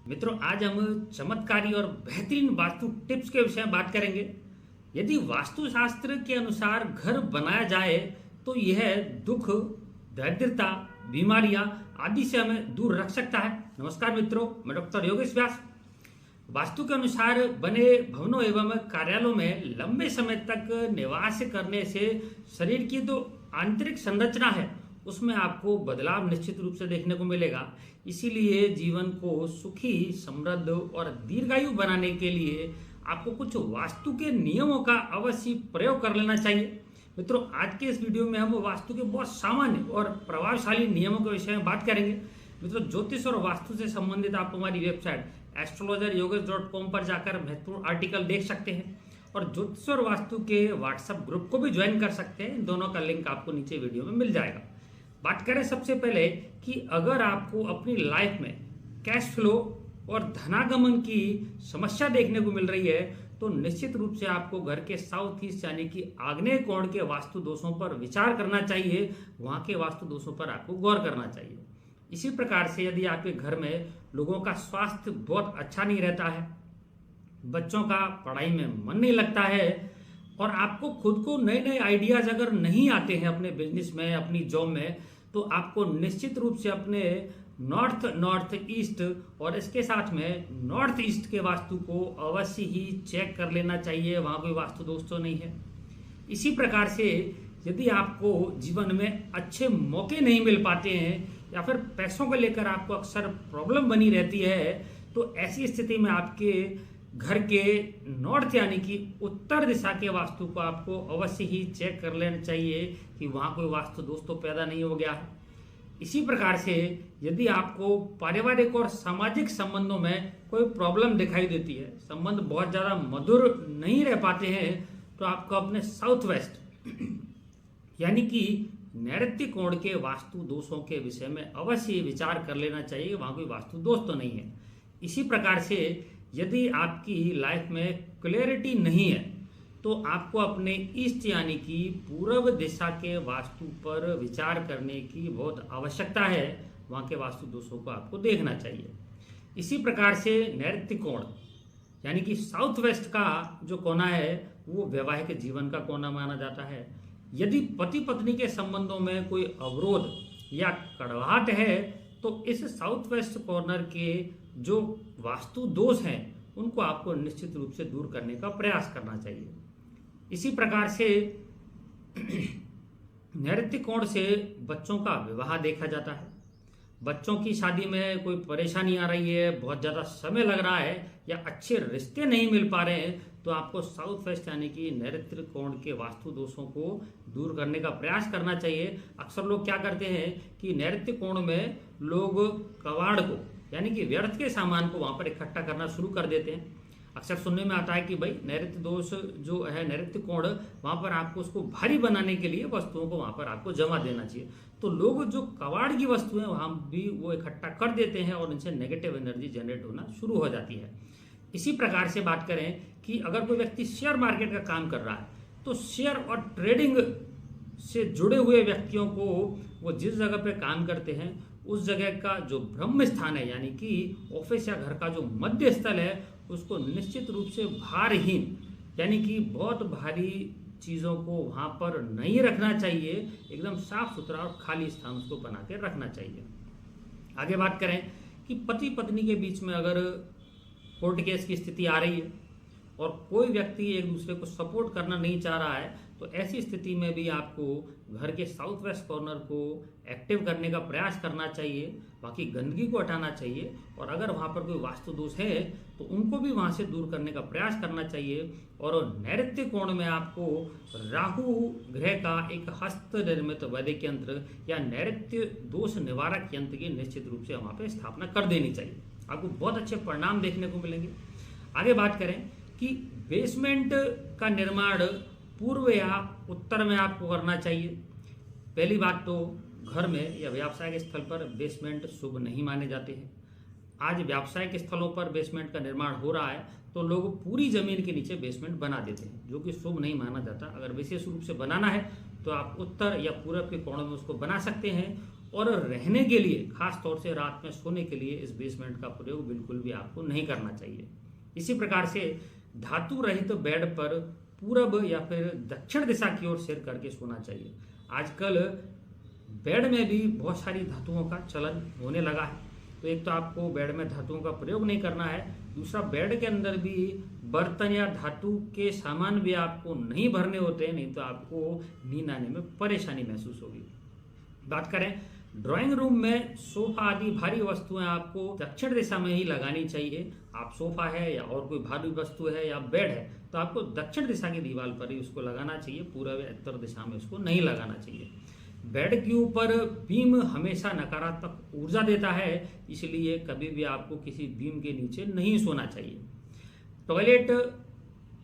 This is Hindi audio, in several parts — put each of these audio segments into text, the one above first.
मित्रों, आज हम चमत्कारी और बेहतरीन वास्तु टिप्स के विषय में बात करेंगे। यदि वास्तुशास्त्र के अनुसार घर बनाया जाए तो यह दुख, दरिद्रता, बीमारियां आदि से हमें दूर रख सकता है। नमस्कार मित्रों, मैं डॉक्टर योगेश व्यास। वास्तु के अनुसार बने भवनों एवं कार्यालयों में लंबे समय तक निवास करने से शरीर की जो आंतरिक संरचना है उसमें आपको बदलाव निश्चित रूप से देखने को मिलेगा। इसीलिए जीवन को सुखी, समृद्ध और दीर्घायु बनाने के लिए आपको कुछ वास्तु के नियमों का अवश्य प्रयोग कर लेना चाहिए। मित्रों, आज के इस वीडियो में हम वास्तु के बहुत सामान्य और प्रभावशाली नियमों के विषय में बात करेंगे। मित्रों, ज्योतिष और वास्तु से संबंधित आप हमारी वेबसाइट astrologeryogesh.com पर जाकर महत्वपूर्ण आर्टिकल देख सकते हैं और ज्योतिष और वास्तु के व्हाट्सएप ग्रुप को भी ज्वाइन कर सकते हैं। दोनों का लिंक आपको नीचे वीडियो में मिल जाएगा। बात करें सबसे पहले कि अगर आपको अपनी लाइफ में कैश फ्लो और धनागमन की समस्या देखने को मिल रही है तो निश्चित रूप से आपको घर के साउथ ईस्ट यानी कि आग्नेय कोण के वास्तु दोषों पर विचार करना चाहिए। वहां के वास्तु दोषों पर आपको गौर करना चाहिए। इसी प्रकार से यदि आपके घर में लोगों का स्वास्थ्य बहुत अच्छा नहीं रहता है, बच्चों का पढ़ाई में मन नहीं लगता है और आपको खुद को नए नए आइडियाज अगर नहीं आते हैं अपने बिजनेस में, अपनी जॉब में, तो आपको निश्चित रूप से अपने नॉर्थ ईस्ट और इसके साथ में नॉर्थ ईस्ट के वास्तु को अवश्य ही चेक कर लेना चाहिए। वहां कोई वास्तु दोष तो नहीं है। इसी प्रकार से यदि आपको जीवन में अच्छे मौके नहीं मिल पाते हैं या फिर पैसों को लेकर आपको अक्सर प्रॉब्लम बनी रहती है तो ऐसी स्थिति में आपके घर के नॉर्थ यानी कि उत्तर दिशा के वास्तु को आपको अवश्य ही चेक कर लेना चाहिए कि वहां कोई वास्तु दोष तो पैदा नहीं हो गया है। इसी प्रकार से यदि आपको पारिवारिक और सामाजिक संबंधों में कोई प्रॉब्लम दिखाई देती है, संबंध बहुत ज्यादा मधुर नहीं रह पाते हैं, तो आपको अपने साउथ वेस्ट यानी कि नैऋत्य कोण के वास्तु दोषों के विषय में अवश्य विचार कर लेना चाहिए। वहां कोई वास्तु दोष तो नहीं है। इसी प्रकार से यदि आपकी लाइफ में क्लैरिटी नहीं है तो आपको अपने ईस्ट यानी कि पूर्व दिशा के वास्तु पर विचार करने की बहुत आवश्यकता है। वहां के वास्तु दोषों को आपको देखना चाहिए। इसी प्रकार से नैऋत्य कोण यानी कि साउथ वेस्ट का जो कोना है वो वैवाहिक जीवन का कोना माना जाता है। यदि पति पत्नी के संबंधों में कोई अवरोध या कड़वाहट है तो इस साउथ वेस्ट कॉर्नर के जो वास्तु दोष हैं उनको आपको निश्चित रूप से दूर करने का प्रयास करना चाहिए। इसी प्रकार से नैऋत्य कोण से बच्चों का विवाह देखा जाता है। बच्चों की शादी में कोई परेशानी आ रही है, बहुत ज़्यादा समय लग रहा है या अच्छे रिश्ते नहीं मिल पा रहे हैं तो आपको साउथ वेस्ट यानी कि नैऋत्य कोण के वास्तु दोषों को दूर करने का प्रयास करना चाहिए। अक्सर लोग क्या करते हैं कि नैऋत्य कोण में लोग कबाड़ को यानी कि व्यर्थ के सामान को वहां पर इकट्ठा करना शुरू कर देते हैं। अक्सर सुनने में आता है कि भाई नैऋत्य दोष जो है, नैऋत्य कोण, वहां पर आपको उसको भारी बनाने के लिए वस्तुओं को वहां पर आपको जमा देना चाहिए। तो लोग जो कबाड़ की वस्तुएं वहां भी वो इकट्ठा कर देते हैं और इनसे नेगेटिव एनर्जी जनरेट होना शुरू हो जाती है। इसी प्रकार से बात करें कि अगर कोई व्यक्ति शेयर मार्केट का काम कर रहा है तो शेयर और ट्रेडिंग से जुड़े हुए व्यक्तियों को वो जिस जगह पे काम करते हैं उस जगह का जो ब्रह्म स्थान है यानी कि ऑफिस या घर का जो मध्य स्थल है उसको निश्चित रूप से भारहीन यानी कि बहुत भारी चीज़ों को वहाँ पर नहीं रखना चाहिए। एकदम साफ सुथरा और खाली स्थान उसको बना के रखना चाहिए। आगे बात करें कि पति पत्नी के बीच में अगर कोर्ट केस की स्थिति आ रही है और कोई व्यक्ति एक दूसरे को सपोर्ट करना नहीं चाह रहा है तो ऐसी स्थिति में भी आपको घर के साउथ वेस्ट कॉर्नर को एक्टिव करने का प्रयास करना चाहिए। बाकी गंदगी को हटाना चाहिए और अगर वहाँ पर कोई वास्तु दोष है तो उनको भी वहाँ से दूर करने का प्रयास करना चाहिए। और नैऋत्य कोण में आपको राहु ग्रह का एक हस्त निर्मित वैदिक यंत्र या नैऋत्य दोष निवारक यंत्र की निश्चित रूप से वहाँ पर स्थापना कर देनी चाहिए। आपको बहुत अच्छे परिणाम देखने को मिलेंगे। आगे बात करें कि बेसमेंट का निर्माण पूर्व या उत्तर में आपको करना चाहिए। पहली बात तो घर में या व्यावसायिक स्थल पर बेसमेंट शुभ नहीं माने जाते हैं। आज व्यावसायिक स्थलों पर बेसमेंट का निर्माण हो रहा है तो लोग पूरी जमीन के नीचे बेसमेंट बना देते हैं जो कि शुभ नहीं माना जाता। अगर विशेष रूप से बनाना है तो आप उत्तर या पूरब के कोण में उसको बना सकते हैं और रहने के लिए, खास तौर से रात में सोने के लिए, इस बेसमेंट का प्रयोग बिल्कुल भी आपको नहीं करना चाहिए। इसी प्रकार से धातु रहित बेड पर पूरब या फिर दक्षिण दिशा की ओर सिर करके सोना चाहिए। आजकल बेड में भी बहुत सारी धातुओं का चलन होने लगा है, तो एक तो आपको बेड में धातुओं का प्रयोग नहीं करना है, दूसरा बेड के अंदर भी बर्तन या धातु के सामान भी आपको नहीं भरने होते हैं, नहीं तो आपको नींद आने में परेशानी महसूस होगी। बात करें ड्राइंग रूम में, सोफा आदि भारी वस्तुएं आपको दक्षिण दिशा में ही लगानी चाहिए। आप सोफा है या और कोई भारी वस्तु है या बेड है तो आपको दक्षिण दिशा की दीवार पर ही उसको लगाना चाहिए, पूर्व या उत्तर दिशा में उसको नहीं लगाना चाहिए। बेड के ऊपर बीम हमेशा नकारात्मक ऊर्जा देता है, इसलिए कभी भी आपको किसी बीम के नीचे नहीं सोना चाहिए। टॉयलेट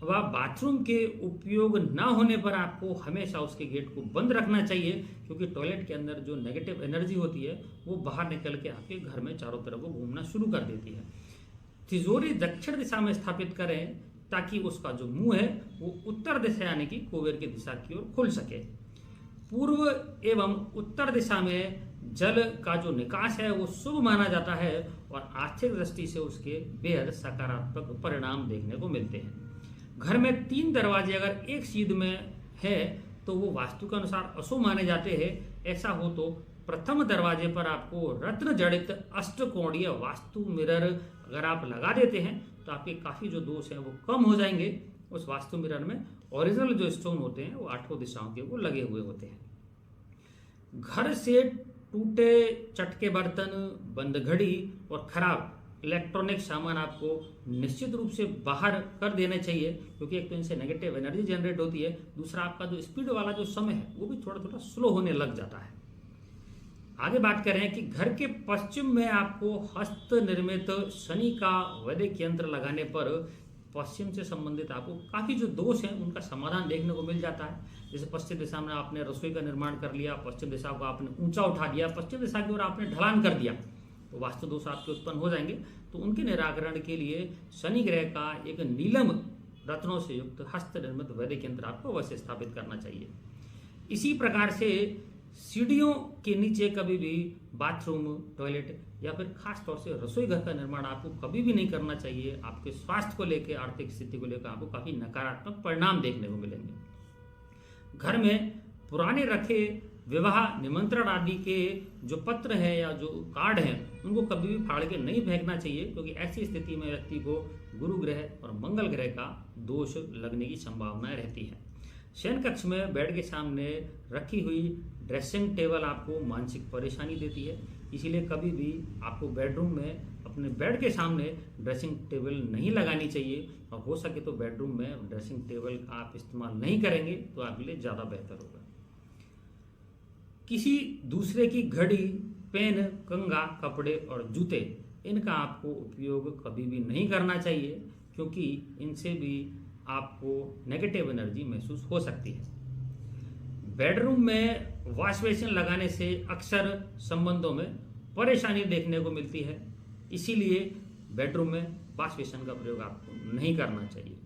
व बाथरूम के उपयोग ना होने पर आपको हमेशा उसके गेट को बंद रखना चाहिए, क्योंकि टॉयलेट के अंदर जो नेगेटिव एनर्जी होती है वो बाहर निकल के आपके घर में चारों तरफ वो घूमना शुरू कर देती है। तिजोरी दक्षिण दिशा में स्थापित करें ताकि उसका जो मुंह है वो उत्तर दिशा यानी कि कुबेर की दिशा की ओर खुल सके। पूर्व एवं उत्तर दिशा में जल का जो निकास है वो शुभ माना जाता है और आर्थिक दृष्टि से उसके बेहद सकारात्मक परिणाम देखने को मिलते हैं। घर में 3 दरवाजे अगर एक सीध में है तो वो वास्तु के अनुसार अशुभ माने जाते हैं। ऐसा हो तो प्रथम दरवाजे पर आपको रत्न जड़ित अष्टकोणीय वास्तु मिरर अगर आप लगा देते हैं तो आपके काफ़ी जो दोष हैं वो कम हो जाएंगे। उस वास्तु मिरर में ओरिजिनल जो स्टोन होते हैं वो 8 दिशाओं के वो लगे हुए होते हैं। घर से टूटे चटके बर्तन, बंद घड़ी और खराब इलेक्ट्रॉनिक सामान आपको निश्चित रूप से बाहर कर देने चाहिए, क्योंकि एक तो इनसे नेगेटिव एनर्जी जनरेट होती है, दूसरा आपका जो स्पीड वाला जो समय है वो भी थोड़ा थोड़ा स्लो होने लग जाता है। आगे बात करें कि घर के पश्चिम में आपको हस्त निर्मित शनि का वैदिक यंत्र लगाने पर पश्चिम से संबंधित आपको काफ़ी जो दोष हैं उनका समाधान देखने को मिल जाता है। जैसे पश्चिम दिशा में आपने रसोई का निर्माण कर लिया, पश्चिम दिशा को आपने ऊंचा उठा दिया, पश्चिम दिशा की ओर आपने ढलान कर दिया, तो वास्तु दोष आपके उत्पन्न हो जाएंगे। तो उनके निराकरण के लिए शनि ग्रह का एक नीलम रत्नों से युक्त हस्त निर्मित वैदिक यंत्र आपको अवश्य स्थापित करना चाहिए। इसी प्रकार से सीढ़ियों के नीचे कभी भी बाथरूम, टॉयलेट या फिर खास तौर से रसोई घर का निर्माण आपको कभी भी नहीं करना चाहिए। आपके स्वास्थ्य को लेकर, आर्थिक स्थिति को लेकर आपको काफी नकारात्मक परिणाम देखने को मिलेंगे। घर में पुराने रखे विवाह निमंत्रण आदि के जो पत्र हैं या जो कार्ड हैं उनको कभी भी फाड़ के नहीं फेंकना चाहिए, क्योंकि ऐसी स्थिति में व्यक्ति को गुरु ग्रह और मंगल ग्रह का दोष लगने की संभावना रहती है। शयन कक्ष में बेड के सामने रखी हुई ड्रेसिंग टेबल आपको मानसिक परेशानी देती है, इसीलिए कभी भी आपको बेडरूम में अपने बेड के सामने ड्रेसिंग टेबल नहीं लगानी चाहिए, और हो सके तो बेडरूम में ड्रेसिंग टेबल का आप इस्तेमाल नहीं करेंगे तो आपके लिए ज़्यादा बेहतर होगा। किसी दूसरे की घड़ी, पेन, कंघा, कपड़े और जूते, इनका आपको उपयोग कभी भी नहीं करना चाहिए, क्योंकि इनसे भी आपको नेगेटिव एनर्जी महसूस हो सकती है। बेडरूम में वॉश बेसिन लगाने से अक्सर संबंधों में परेशानी देखने को मिलती है, इसीलिए बेडरूम में वॉश बेसिन का प्रयोग आपको नहीं करना चाहिए।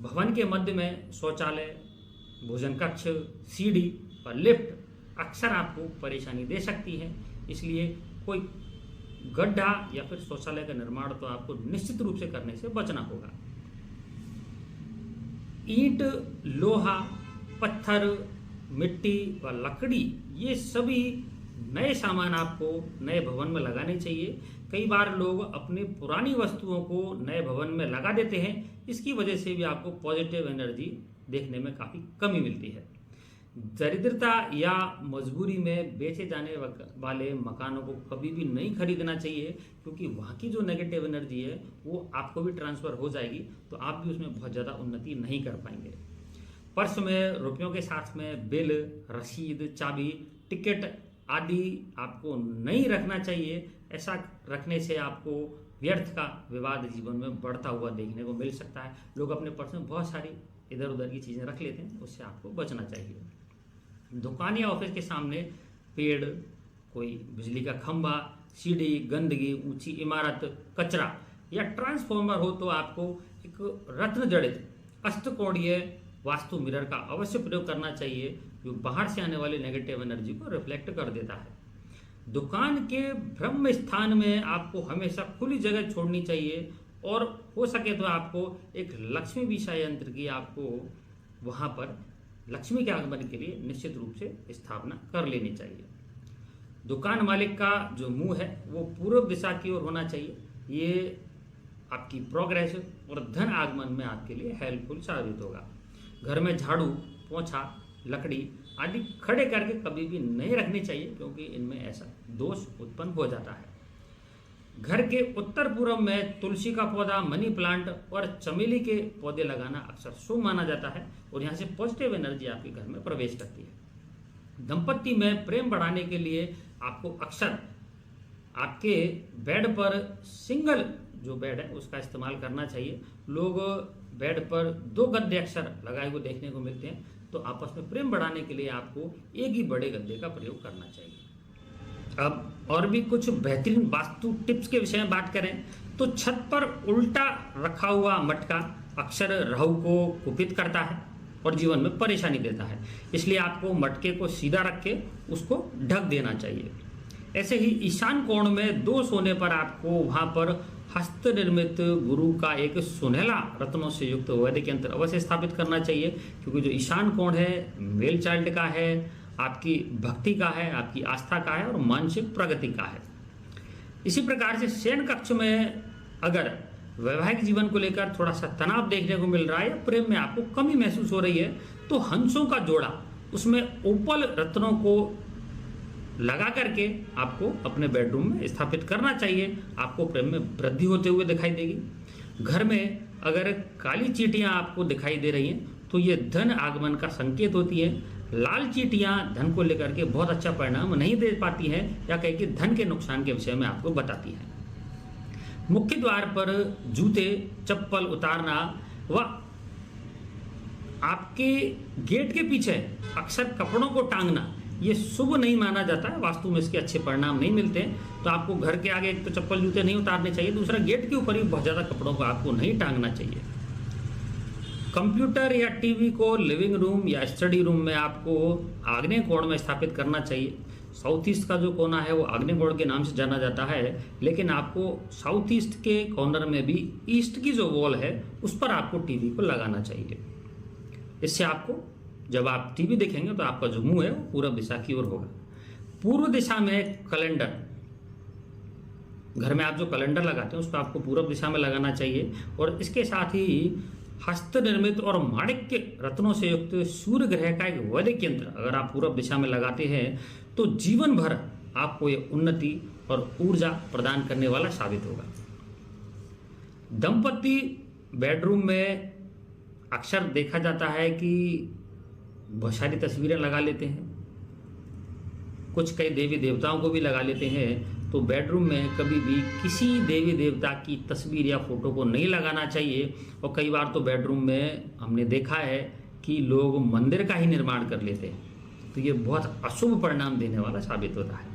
भवन के मध्य में शौचालय, भोजन कक्ष, सीढ़ी और लिफ्ट अक्सर आपको परेशानी दे सकती है, इसलिए कोई गड्ढा या फिर शौचालय का निर्माण तो आपको निश्चित रूप से करने से बचना होगा। ईंट, लोहा, पत्थर, मिट्टी व लकड़ी, ये सभी नए सामान आपको नए भवन में लगाने चाहिए। कई बार लोग अपनी पुरानी वस्तुओं को नए भवन में लगा देते हैं, इसकी वजह से भी आपको पॉजिटिव एनर्जी देखने में काफ़ी कमी मिलती है। दरिद्रता या मजबूरी में बेचे जाने वाले मकानों को कभी भी नहीं खरीदना चाहिए, क्योंकि वहाँ की जो नेगेटिव एनर्जी है वो आपको भी ट्रांसफ़र हो जाएगी, तो आप भी उसमें बहुत ज़्यादा उन्नति नहीं कर पाएंगे। पर्स में रुपयों के साथ में बिल, रसीद, चाबी, टिकट आदि आपको नहीं रखना चाहिए। ऐसा रखने से आपको व्यर्थ का विवाद जीवन में बढ़ता हुआ देखने को मिल सकता है। लोग अपने पर्स में बहुत सारी इधर उधर की चीज़ें रख लेते हैं, उससे आपको बचना चाहिए। दुकान या ऑफिस के सामने पेड़, कोई बिजली का खंभा, सीढ़ी, गंदगी, ऊंची इमारत, कचरा या ट्रांसफॉर्मर हो तो आपको एक रत्न जड़ित अष्टकोणीय वास्तु मिरर का अवश्य प्रयोग करना चाहिए, जो बाहर से आने वाली नेगेटिव एनर्जी को रिफ्लेक्ट कर देता है। दुकान के ब्रह्म स्थान में आपको हमेशा खुली जगह छोड़नी चाहिए और हो सके तो आपको एक लक्ष्मी विषा यंत्र की आपको वहाँ पर लक्ष्मी के आगमन के लिए निश्चित रूप से स्थापना कर लेनी चाहिए। दुकान मालिक का जो मुंह है वो पूर्व दिशा की ओर होना चाहिए। ये आपकी प्रोग्रेस और धन आगमन में आपके लिए हेल्पफुल साबित होगा। घर में झाड़ू, पोंछा, लकड़ी आदि खड़े करके कभी भी नहीं रखनी चाहिए, क्योंकि इनमें ऐसा दोष उत्पन्न हो जाता है। घर के उत्तर पूर्व में तुलसी का पौधा, मनी प्लांट और चमेली के पौधे लगाना अक्सर शुभ माना जाता है और यहाँ से पॉजिटिव एनर्जी आपके घर में प्रवेश करती है। दंपत्ति में प्रेम बढ़ाने के लिए आपको अक्सर आपके बेड पर सिंगल जो बेड है उसका इस्तेमाल करना चाहिए। लोग बेड पर 2 गद्दे अक्सर लगाए हुए देखने को मिलते हैं, तो आपस में प्रेम बढ़ाने के लिए आपको एक ही बड़े गद्दे का प्रयोग करना चाहिए। अब और भी कुछ बेहतरीन वास्तु टिप्स के विषय में बात करें तो छत पर उल्टा रखा हुआ मटका अक्सर राहु को कुपित करता है और जीवन में परेशानी देता है, इसलिए आपको मटके को सीधा रख के उसको ढक देना चाहिए। ऐसे ही ईशान कोण में दोष होने पर आपको वहाँ पर हस्त निर्मित गुरु का एक सुनहला रत्नों से युक्त वैदिक यंत्र अवश्य स्थापित करना चाहिए, क्योंकि जो ईशान कोण है मेल चाइल्ड का है, आपकी भक्ति का है, आपकी आस्था का है और मानसिक प्रगति का है। इसी प्रकार से शयन कक्ष में अगर वैवाहिक जीवन को लेकर थोड़ा सा तनाव देखने को मिल रहा है या प्रेम में आपको कमी महसूस हो रही है, तो हंसों का जोड़ा उसमें ओपल रत्नों को लगा करके आपको अपने बेडरूम में स्थापित करना चाहिए। आपको प्रेम में वृद्धि होते हुए दिखाई देगी। घर में अगर काली चींटियां आपको दिखाई दे रही हैं तो ये धन आगमन का संकेत होती है। लाल चींटियां धन को लेकर के बहुत अच्छा परिणाम नहीं दे पाती हैं या कहीं कि धन के नुकसान के विषय में आपको बताती हैं। मुख्य द्वार पर जूते चप्पल उतारना व आपके गेट के पीछे अक्सर कपड़ों को टांगना ये शुभ नहीं माना जाता है। वास्तु में इसके अच्छे परिणाम नहीं मिलते हैं। तो आपको घर के आगे एक तो चप्पल जूते नहीं उतारने चाहिए, दूसरा गेट के ऊपर भी बहुत ज़्यादा कपड़ों को आपको नहीं टांगना चाहिए। कंप्यूटर या टीवी को लिविंग रूम या स्टडी रूम में आपको आग्नेय कोण में स्थापित करना चाहिए। साउथ ईस्ट का जो कोना है वो आग्नेय कोण के नाम से जाना जाता है, लेकिन आपको साउथ ईस्ट के कॉर्नर में भी ईस्ट की जो वॉल है उस पर आपको टीवी को लगाना चाहिए। इससे आपको जब आप टीवी देखेंगे तो आपका जो मुंह है वो पूर्व दिशा की ओर होगा। पूर्व दिशा में कैलेंडर, घर में आप जो कैलेंडर लगाते हैं उसको आपको पूर्व दिशा में लगाना चाहिए। और इसके साथ ही हस्त निर्मित और माणिक्य रत्नों से युक्त सूर्य ग्रह का एक वैदिक यंत्र अगर आप पूर्व दिशा में लगाते हैं तो जीवन भर आपको ये उन्नति और ऊर्जा प्रदान करने वाला साबित होगा। दंपति बेडरूम में अक्सर देखा जाता है कि बहुत सारी तस्वीरें लगा लेते हैं, कुछ कई देवी देवताओं को भी लगा लेते हैं। तो बेडरूम में कभी भी किसी देवी देवता की तस्वीर या फोटो को नहीं लगाना चाहिए। और कई बार तो बेडरूम में हमने देखा है कि लोग मंदिर का ही निर्माण कर लेते हैं, तो ये बहुत अशुभ परिणाम देने वाला साबित होता है।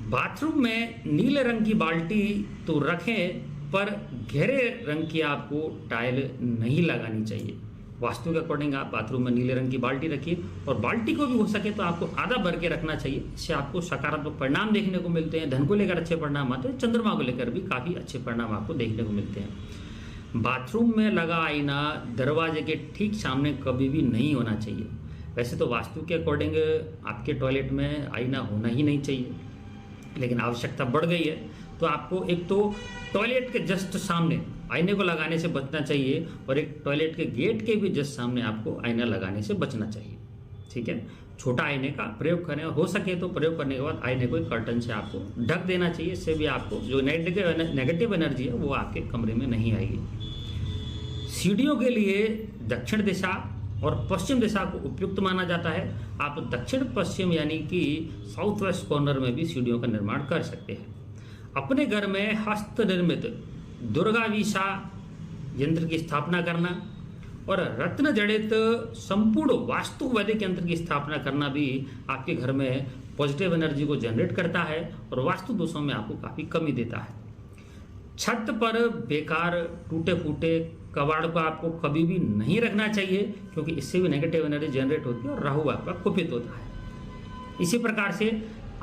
बाथरूम में नीले रंग की बाल्टी तो रखें, पर गहरे रंग की आपको टाइल नहीं लगानी चाहिए। वास्तु के अकॉर्डिंग आप बाथरूम में नीले रंग की बाल्टी रखिए और बाल्टी को भी हो सके तो आपको आधा भर के रखना चाहिए। इससे आपको सकारात्मक परिणाम देखने को मिलते हैं। धन को लेकर अच्छे परिणाम आते हैं, चंद्रमा को लेकर भी काफ़ी अच्छे परिणाम आपको देखने को मिलते हैं। बाथरूम में लगा आईना दरवाजे के ठीक सामने कभी भी नहीं होना चाहिए। वैसे तो वास्तु के अकॉर्डिंग आपके टॉयलेट में आईना होना ही नहीं चाहिए, लेकिन आवश्यकता बढ़ गई है तो आपको एक तो टॉयलेट के जस्ट सामने आईने को लगाने से बचना चाहिए और एक टॉयलेट के गेट के भी जस्ट सामने आपको आईना लगाने से बचना चाहिए। ठीक है, छोटा आईने का प्रयोग करें और हो सके तो प्रयोग करने के बाद आईने को एक कर्टन से आपको ढक देना चाहिए। इससे भी आपको जो नेगेटिव एनर्जी है वो आपके कमरे में नहीं आएगी। सीढ़ियों के लिए दक्षिण दिशा और पश्चिम दिशा को उपयुक्त माना जाता है। आप दक्षिण पश्चिम यानी कि साउथ वेस्ट कॉर्नर में भी सीढ़ियों का निर्माण कर सकते हैं। अपने घर में हस्त निर्मित दुर्गा विषा यंत्र की स्थापना करना और रत्न जड़ित संपूर्ण वास्तु वैदिक यंत्र की स्थापना करना भी आपके घर में पॉजिटिव एनर्जी को जनरेट करता है और वास्तु दोषों में आपको काफ़ी कमी देता है। छत पर बेकार टूटे फूटे कबाड़ को आपको कभी भी नहीं रखना चाहिए, क्योंकि इससे भी नेगेटिव एनर्जी जनरेट होती है और राहु आपका कुपित होता है। इसी प्रकार से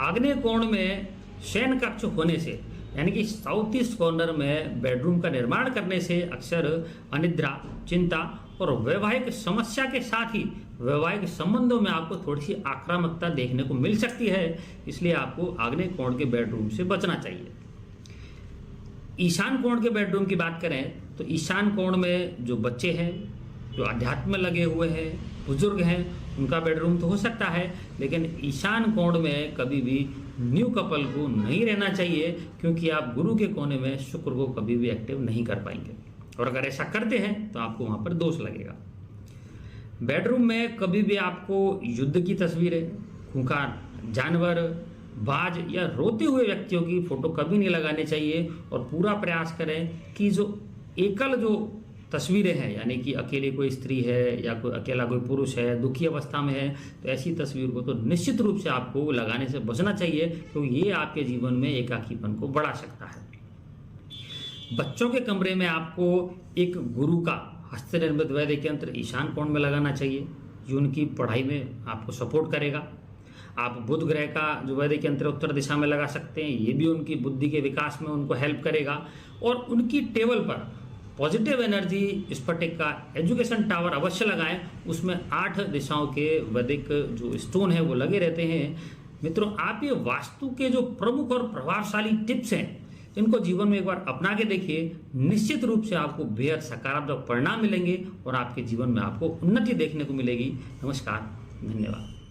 आग्नेय कोण में शयन कक्ष होने से, यानी कि साउथ ईस्ट कॉर्नर में बेडरूम का निर्माण करने से अक्सर अनिद्रा, चिंता और वैवाहिक समस्या के साथ ही वैवाहिक संबंधों में आपको थोड़ी सी आक्रामकता देखने को मिल सकती है। इसलिए आपको आग्नेय कोण के बेडरूम से बचना चाहिए। ईशान कोण के बेडरूम की बात करें तो ईशान कोण में जो बच्चे हैं, जो अध्यात्म में लगे हुए हैं, बुजुर्ग हैं, उनका बेडरूम तो हो सकता है, लेकिन ईशान कोण में कभी भी न्यू कपल को नहीं रहना चाहिए, क्योंकि आप गुरु के कोने में शुक्र को कभी भी एक्टिव नहीं कर पाएंगे, और अगर ऐसा करते हैं तो आपको वहाँ पर दोष लगेगा। बेडरूम में कभी भी आपको युद्ध की तस्वीरें, खूंखार जानवर, बाज या रोते हुए व्यक्तियों की फोटो कभी नहीं लगाने चाहिए, और पूरा प्रयास करें कि जो एकल जो तस्वीरें हैं, यानी कि अकेले कोई स्त्री है या कोई अकेला कोई पुरुष है, दुखी अवस्था में है, तो ऐसी तस्वीर को तो निश्चित रूप से आपको लगाने से बचना चाहिए, क्योंकि ये आपके जीवन में एकाकीपन को बढ़ा सकता है। बच्चों के कमरे में आपको एक गुरु का हस्तनिर्मित वैदिक यंत्र ईशान कोण में लगाना चाहिए, जो उनकी पढ़ाई में आपको सपोर्ट करेगा। आप बुध ग्रह का जो वैदिक यंत्र उत्तर दिशा में लगा सकते हैं, ये भी उनकी बुद्धि के विकास में उनको हेल्प करेगा। और उनकी टेबल पर पॉजिटिव एनर्जी स्फटिक का एजुकेशन टावर अवश्य लगाएं, उसमें 8 दिशाओं के वैदिक जो स्टोन है वो लगे रहते हैं। मित्रों, आप ये वास्तु के जो प्रमुख और प्रभावशाली टिप्स हैं, इनको जीवन में एक बार अपना के देखिए, निश्चित रूप से आपको बेहद सकारात्मक परिणाम मिलेंगे और आपके जीवन में आपको उन्नति देखने को मिलेगी। नमस्कार, धन्यवाद।